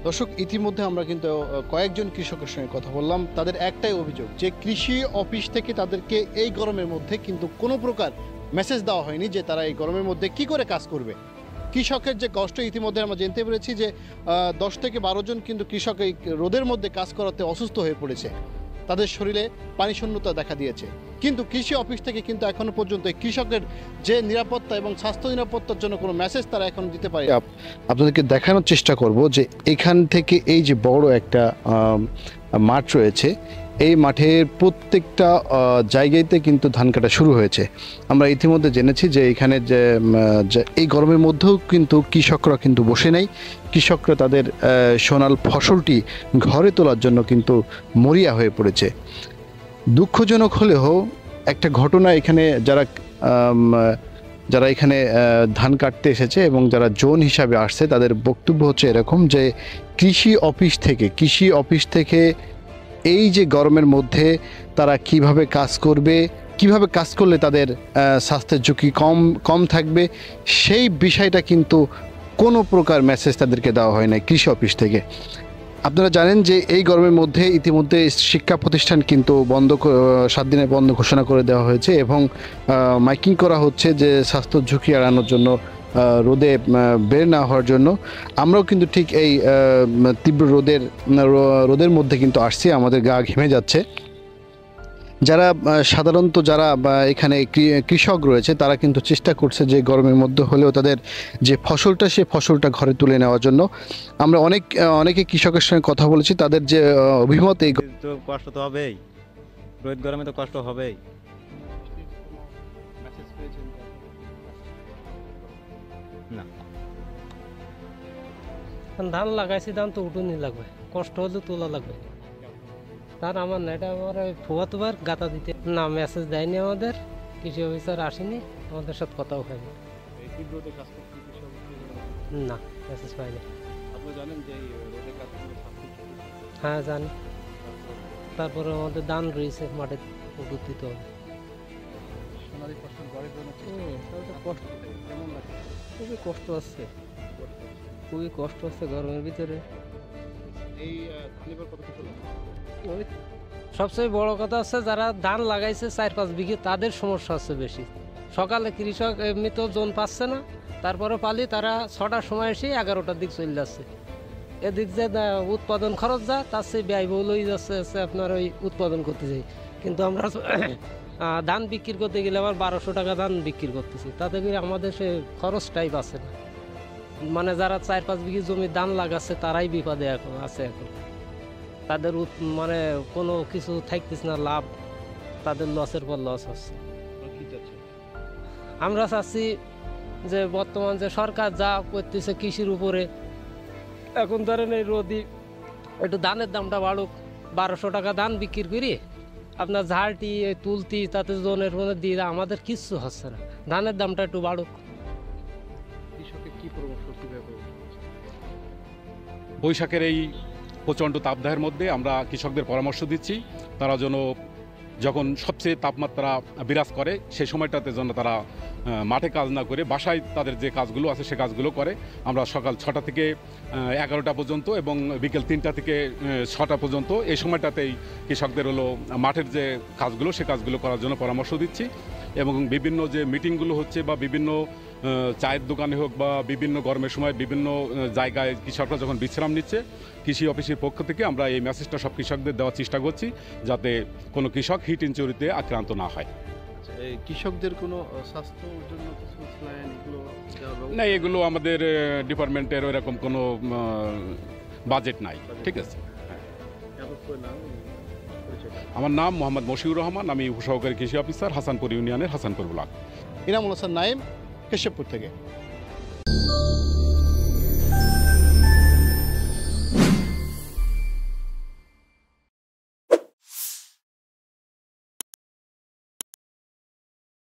দর্শক, ইতিমধ্যে আমরা কিন্তু কয়েকজন কৃষকের সঙ্গে কথা বললাম। তাদের একটাই অভিযোগ যে কৃষি অফিস থেকে তাদেরকে এই গরমের মধ্যে কিন্তু কোনো প্রকার মেসেজ দেওয়া হয়নি যে তারা এই গরমের মধ্যে কি করে কাজ করবে। কৃষকের যে কষ্ট ইতিমধ্যে আমরা জানতে পেরেছি যে 10 থেকে 12 জন কিন্তু কৃষক এই রোদের মধ্যে কাজ করাতে অসুস্থ হয়ে পড়েছে, তাদের শরীরে পানি শূন্যতা দেখা দিয়েছে। কিন্তু কৃষি অফিস থেকে কিন্তু এখনো পর্যন্ত এই কৃষকের যে নিরাপত্তা এবং স্বাস্থ্য নিরাপত্তার জন্য কোনো মেসেজ তারা এখন দিতে পারে। আপনাদেরকে দেখানোর চেষ্টা করব যে এখান থেকে এই যে বড় একটা মাঠ রয়েছে, এই মাঠের প্রত্যেকটা জায়গাতে কিন্তু ধান কাটা শুরু হয়েছে। আমরা ইতিমধ্যে জেনেছি যে এখানে যে এই গরমের মধ্যেও কিন্তু কৃষকরা কিন্তু বসে নেই। কৃষকরা তাদের সোনাল ফসলটি ঘরে তোলার জন্য কিন্তু মরিয়া হয়ে পড়েছে। দুঃখজনক হলেও একটা ঘটনা, এখানে যারা এখানে ধান কাটতে এসেছে এবং যারা জোন হিসাবে আসছে তাদের বক্তব্য হচ্ছে এরকম যে কৃষি অফিস থেকে এই যে গরমের মধ্যে তারা কিভাবে কাজ করবে, কিভাবে কাজ করলে তাদের স্বাস্থ্যের ঝুঁকি কম থাকবে, সেই বিষয়টা কিন্তু কোনো প্রকার মেসেজ তাদেরকে দেওয়া হয় না কৃষি অফিস থেকে। আপনারা জানেন যে এই গরমের মধ্যে ইতিমধ্যে শিক্ষা প্রতিষ্ঠান কিন্তু 7 দিনের বন্ধ ঘোষণা করে দেওয়া হয়েছে এবং মাইকিং করা হচ্ছে যে স্বাস্থ্য ঝুঁকি এড়ানোর জন্য, রোদে বের না হওয়ার জন্য। আমরাও কিন্তু ঠিক এই তীব্র রোদের মধ্যে কিন্তু আসছি, আমাদের গা ঘেমে যাচ্ছে। যারা সাধারণত এখানে কৃষক রয়েছে তারা কিন্তু চেষ্টা করছে যে গরমের মধ্যে হলেও তাদের যে ফসলটা, সে ফসলটা ঘরে তুলে নেওয়ার জন্য। আমরা অনেকে কৃষকের সঙ্গে কথা বলেছি, তাদের যে অভিমত, এই তো কষ্ট তো হবেই, রোদ গরমে তো কষ্ট হবেই। না, ধান লাগাইছি, ধান তো উঠুনি লাগবে, কষ্ট হলে তোলা লাগবে। তার আমার না, এটা আমার ফুয়া তোমার গাতা দিতে না, মেসেজ দেয়নি আমাদের, কৃষি অফিসার আসেনি, আমাদের সাথে কথাও হয়নি। না, মেসেজ পাইনি। হ্যাঁ জানি, তারপরে আমাদের ধান রয়েছে মাঠে, উঠুর দিতে হবে। খুবই কষ্ট হচ্ছে, খুবই কষ্ট হচ্ছে গরমের ভিতরে। সবচেয়ে বড় কথা হচ্ছে যারা ধান লাগাইছে 4-5 বিঘে, তাদের সমস্যা হচ্ছে বেশি। সকালে কৃষক এমনিতেও জোন পাচ্ছে না, তারপরে পালি তারা 6টার সময় এসে 11টার দিক চলে যাচ্ছে। এদিক যে উৎপাদন খরচ যা, তার চেয়ে ব্যয়বহুল হয়ে যাচ্ছে আপনার ওই উৎপাদন করতে যাই। কিন্তু আমরা ধান বিক্রি করতে গেলে আবার 1200 টাকা ধান বিক্রি করতেছি, তাতে করে আমাদের সে খরচটাই বাঁচে না। মানে যারা 4-5 বিঘে জমি ধান লাগাচ্ছে তারাই বিপদে আছে এখন। তাদের মানে কোনো কিছু থাকতেছে না, লাভ, তাদের লসের পর লস হচ্ছে। আমরা চাচ্ছি যে বর্তমান যে সরকার যা করতেছে কৃষির উপরে, এখন ধরেন এই রোদি একটু ধানের দামটা বাড়ুক, 1200 টাকা ধান বিক্রি করি, আপনার ঝাড়টি তুলতি তাতে জোনের মধ্যে দিয়ে আমাদের কিচ্ছু হচ্ছে না, ধানের দামটা একটু বাড়ুক। বৈশাখের এই প্রচণ্ড তাপদাহের মধ্যে আমরা কৃষকদের পরামর্শ দিচ্ছি, তারা যেন যখন সবচেয়ে তাপমাত্রা বিরাজ করে সেই সময়টাতে যেন তারা মাঠে কাজ না করে বাসায় তাদের যে কাজগুলো আছে সে কাজগুলো করে। আমরা সকাল 6টা থেকে 11টা পর্যন্ত এবং বিকেল 3টা থেকে 6টা পর্যন্ত এই সময়টাতেই কৃষকদের মাঠের যে কাজগুলো সে কাজগুলো করার জন্য পরামর্শ দিচ্ছি। এবং বিভিন্ন যে মিটিংগুলো হচ্ছে বা বিভিন্ন চায়ের দোকানে হোক বা বিভিন্ন গরমের সময় বিভিন্ন জায়গায় কৃষকরা যখন বিশ্রাম নিচ্ছে, কৃষি অফিসের পক্ষ থেকে আমরা এই মেসেজটা সব কৃষকদের দেওয়ার চেষ্টা করছি যাতে কোনো কৃষক হিট ইনজুরিতে আক্রান্ত না হয়। কৃষকদের কোনো স্বাস্থ্যের জন্য না, এগুলো আমাদের ডিপার্টমেন্টের ওইরকম কোনো বাজেট নাই। ঠিক আছে, আমার নাম মোহাম্মদ মশিউর রহমান, আমি উপসহকারী কৃষি অফিসার, হাসানপুর ইউনিয়নের হাসানপুর ব্লক। ইনামুল হাসান নাইম, কেশবপুর থেকে।